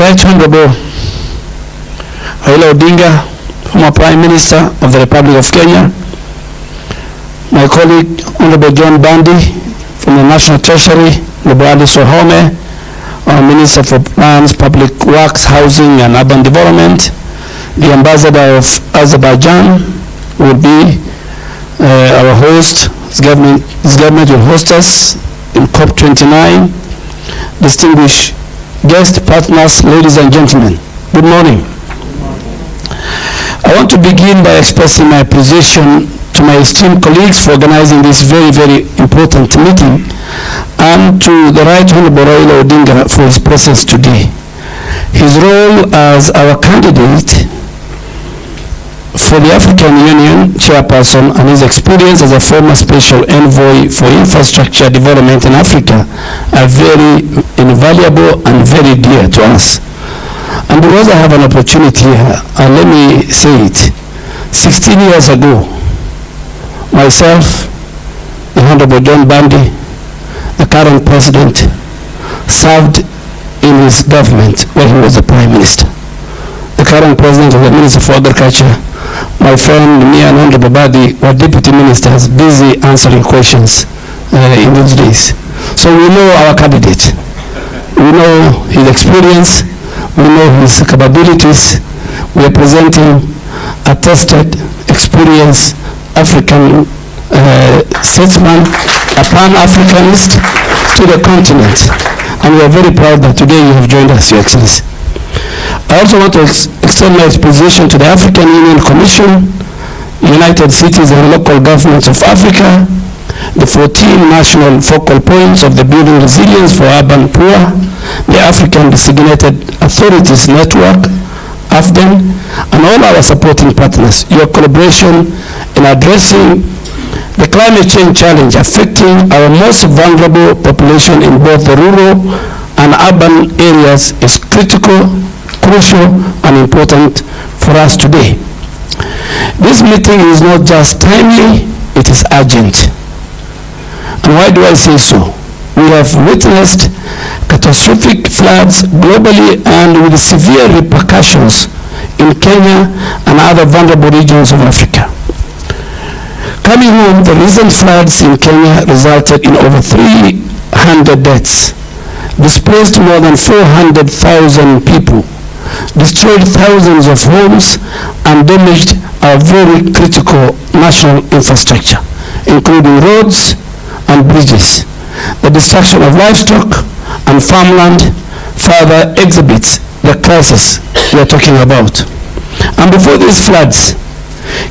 Right Honorable Raila Odinga, former Prime Minister of the Republic of Kenya, my colleague Honorable John Bandi from the National Treasury, Duale Sohome, our Minister for Lands, Public Works, Housing and Urban Development, the Ambassador of Azerbaijan will be our host. His government will host us in COP29. Distinguished guest partners, ladies and gentlemen, good morning. I want to begin by expressing my appreciation to my esteemed colleagues for organizing this very, very important meeting, and to the Right Honorable Raila Odinga for his presence today. His role as our candidate for the African Union chairperson and his experience as a former special envoy for infrastructure development in Africa are very invaluable and very dear to us. And because I have an opportunity here, and let me say it, 16 years ago, myself, the Honorable John Bandi, the current president, served in his government when he was the Prime Minister. The current president of the Minister for Agriculture, my friend, me and Honorable Badi were deputy ministers busy answering questions in those days. So we know our candidate. We know his experience. We know his capabilities. We are presenting a tested, experienced African statesman, a Pan-Africanist to the continent. And we are very proud that today you have joined us, Your Excellency. I also want to extend my appreciation to the African Union Commission, United Cities and Local Governments of Africa, the 14 national focal points of the Building Resilience for Urban Poor, the African Designated Authorities Network, Aden, and all our supporting partners. Your collaboration in addressing the climate change challenge affecting our most vulnerable population in both the rural and urban areas is critical, crucial, and important for us today. This meeting is not just timely, it is urgent. And why do I say so? We have witnessed catastrophic floods globally and with severe repercussions in Kenya and other vulnerable regions of Africa. Coming home, the recent floods in Kenya resulted in over 300 deaths, displaced more than 400,000 people, destroyed thousands of homes, and damaged our very critical national infrastructure, including roads and bridges. The destruction of livestock and farmland further exhibits the crisis we are talking about. And before these floods,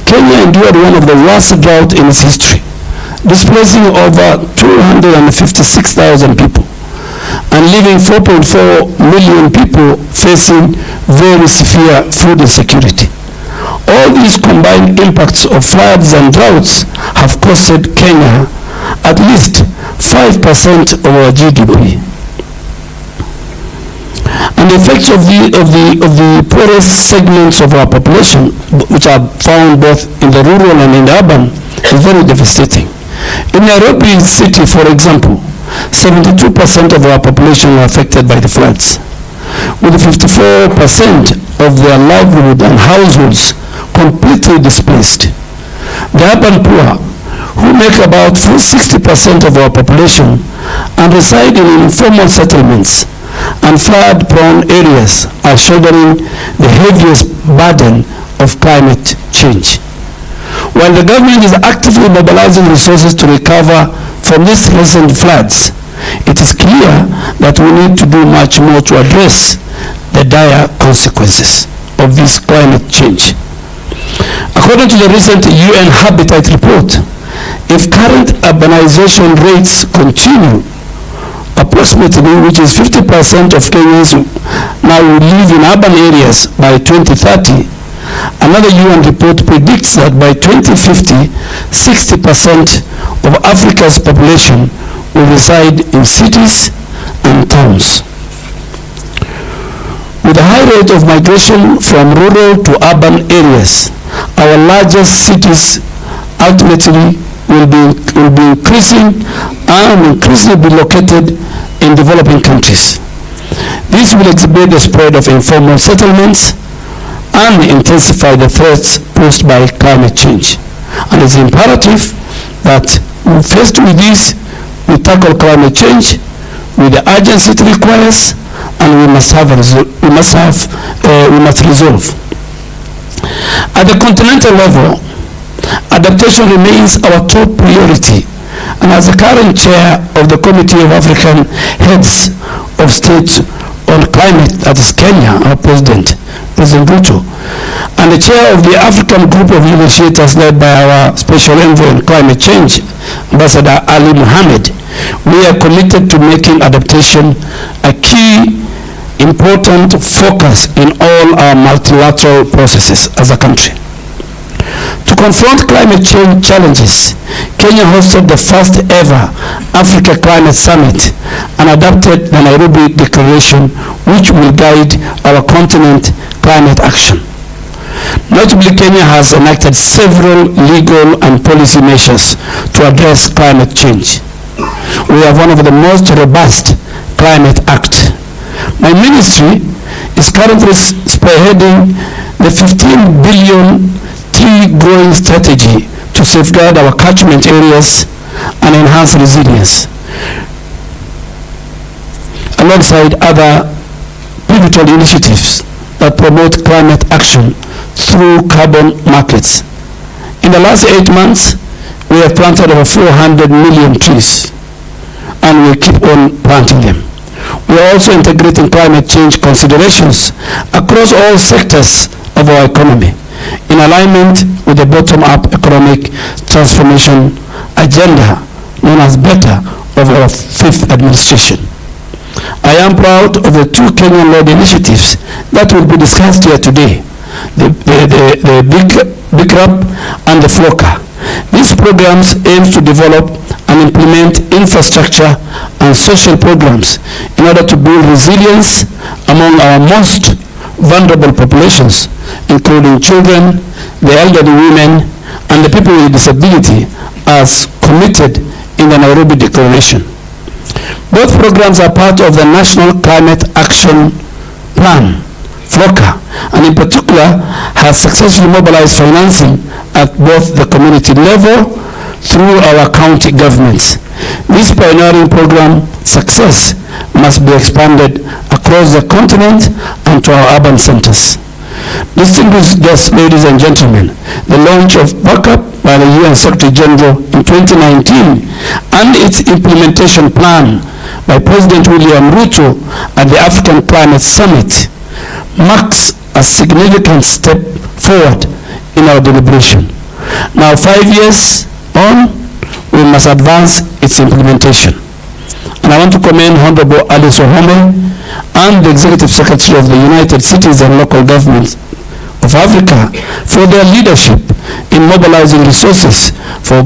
Kenya endured one of the worst droughts in its history, displacing over 256,000 people and leaving 4.4 million people facing very severe food insecurity. All these combined impacts of floods and droughts have costed Kenya at least 5% of our GDP. And the effects of the poorest segments of our population, which are found both in the rural and in the urban, is very devastating. In Nairobi city, for example, 72% of our population are affected by the floods, with 54% of their livelihood and households completely displaced. The urban poor, who make about 60% of our population and reside in informal settlements and flood-prone areas, are shouldering the heaviest burden of climate change. While the government is actively mobilizing resources to recover from these recent floods, it is clear that we need to do much more to address the dire consequences of this climate change. According to the recent UN Habitat report, if current urbanization rates continue, approximately, which is 50% of Kenyans now will live in urban areas by 2030, another UN report predicts that by 2050, 60% of Africa's population will reside in cities and towns. With a high rate of migration from rural to urban areas, our largest cities ultimately will be increasing and increasingly be located in developing countries. This will exhibit the spread of informal settlements and intensify the threats posed by climate change. And it's imperative that faced with this, we tackle climate change with the urgency it requires, and we must resolve. At the continental level, adaptation remains our top priority, and as the current chair of the Committee of African Heads of State on Climate, that is Kenya, our President Ruto, and the chair of the African Group of Negotiators led by our Special Envoy on Climate Change, Ambassador Ali Mohammed, we are committed to making adaptation a key important focus in all our multilateral processes as a country. To confront climate change challenges, Kenya hosted the first ever Africa Climate Summit and adopted the Nairobi Declaration, which will guide our continent climate action. Notably, Kenya has enacted several legal and policy measures to address climate change. We have one of the most robust climate acts. My ministry is currently spearheading the 15 billion tree growing strategy to safeguard our catchment areas and enhance resilience, alongside other pivotal initiatives that promote climate action through carbon markets. In the last 8 months, we have planted over 400 million trees, and we keep on planting them. We are also integrating climate change considerations across all sectors of our economy, in alignment with the bottom-up economic transformation agenda known as BETTER of our 5th administration. I am proud of the 2 Kenyan-led initiatives that will be discussed here today, the BICRAP and the FLOCA. These programs aim to develop and implement infrastructure and social programs in order to build resilience among our most vulnerable populations, including children, the elderly, women, and the people with disability, as committed in the Nairobi Declaration. Both programs are part of the National Climate Action Plan, FLOCA, and in particular has successfully mobilized financing at both the community level through our county governments. This pioneering program success must be expanded across the continent and to our urban centers. Distinguished guests, ladies and gentlemen, the launch of backup by the UN Secretary General in 2019 and its implementation plan by President William Ruto at the African Climate Summit marks a significant step forward in our deliberation. Now, 5 years on, we must advance its implementation. And I want to commend Honorable Alice Ohome and the Executive Secretary of the United Cities and Local Governments of Africa for their leadership in mobilizing resources for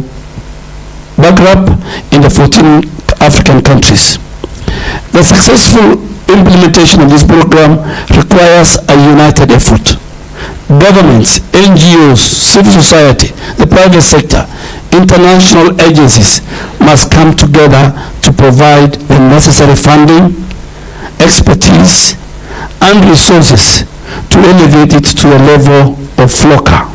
backup in the 14 African countries. The successful implementation of this program requires a united effort. Governments, NGOs, civil society, the private sector, international agencies must come together to provide the necessary funding, expertise, and resources to elevate it to the level of FLOCA.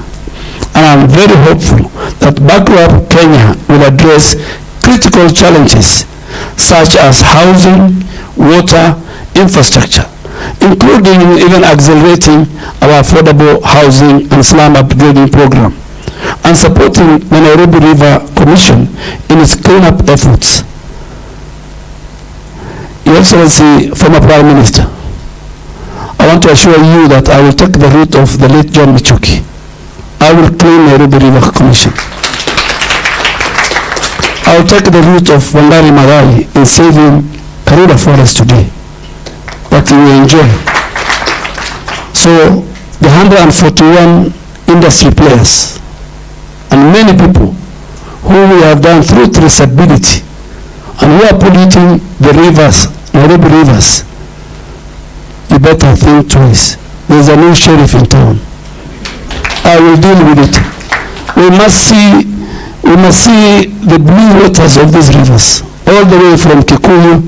And I'm very hopeful that Backup Kenya will address critical challenges such as housing, water, infrastructure, including even accelerating our affordable housing and slum upgrading program, and supporting the Nairobi River Commission in its cleanup efforts. Your Excellency, former Prime Minister, I want to assure you that I will take the route of the late John Michuki. I will clean Nairobi River Commission. I will take the route of Wangari Mathai in saving Karura Forest today, that we will enjoy. So the 141 industry players and many people who we have done through traceability and who are polluting the rivers, Nairobi rivers, you better think twice. There's a new sheriff in town. I will deal with it. We must see the blue waters of these rivers, all the way from Kikuyu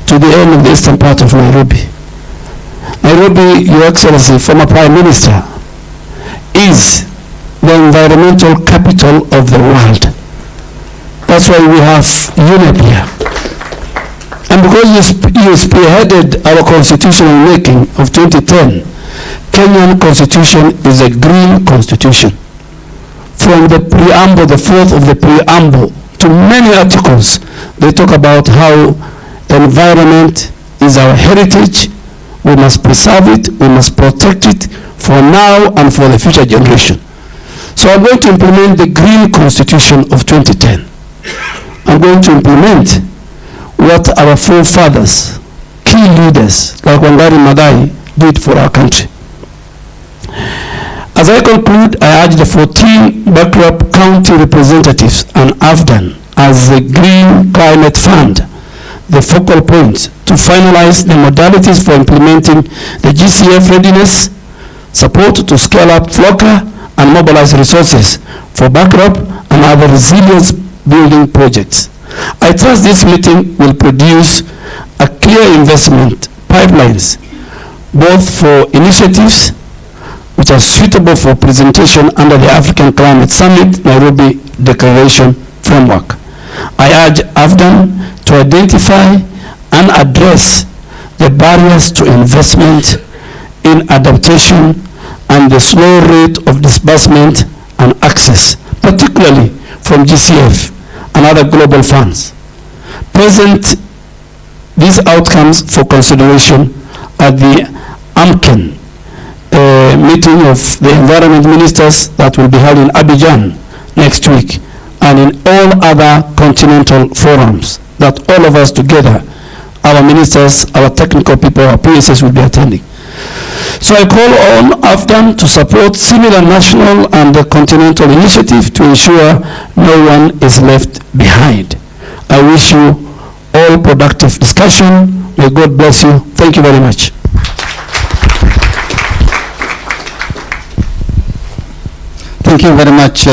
to the end of the eastern part of Nairobi. Nairobi, Your Excellency, former Prime Minister, is the environmental capital of the world. That's why we have UNEP here. And because you spearheaded our constitutional making of 2010, Kenyan constitution is a green constitution. From the preamble, the fourth of the preamble, to many articles, they talk about how the environment is our heritage. We must preserve it, we must protect it for now and for the future generation. So I'm going to implement the green constitution of 2010. I'm going to implement what our forefathers, key leaders like Wangari, Mathai did for our country. As I conclude, I urge the 14 bankrupt county representatives and AFDAN as the Green Climate Fund, the focal points to finalize the modalities for implementing the GCF readiness, support to scale up FLOCA, and mobilize resources for backup and other resilience building projects. I trust this meeting will produce a clear investment pipelines, both for initiatives which are suitable for presentation under the African Climate Summit Nairobi Declaration Framework. I urge AFDAN to identify and address the barriers to investment in adaptation and the slow rate of disbursement and access, particularly from GCF and other global funds. Present these outcomes for consideration at the AMKEN meeting of the environment ministers that will be held in Abidjan next week, and in all other continental forums that all of us together, our ministers, our technical people, our PSS will be attending. So I call on AFDAN to support similar national and continental initiative to ensure no one is left behind. I wish you all productive discussion. May God bless you. Thank you very much. Thank you very much.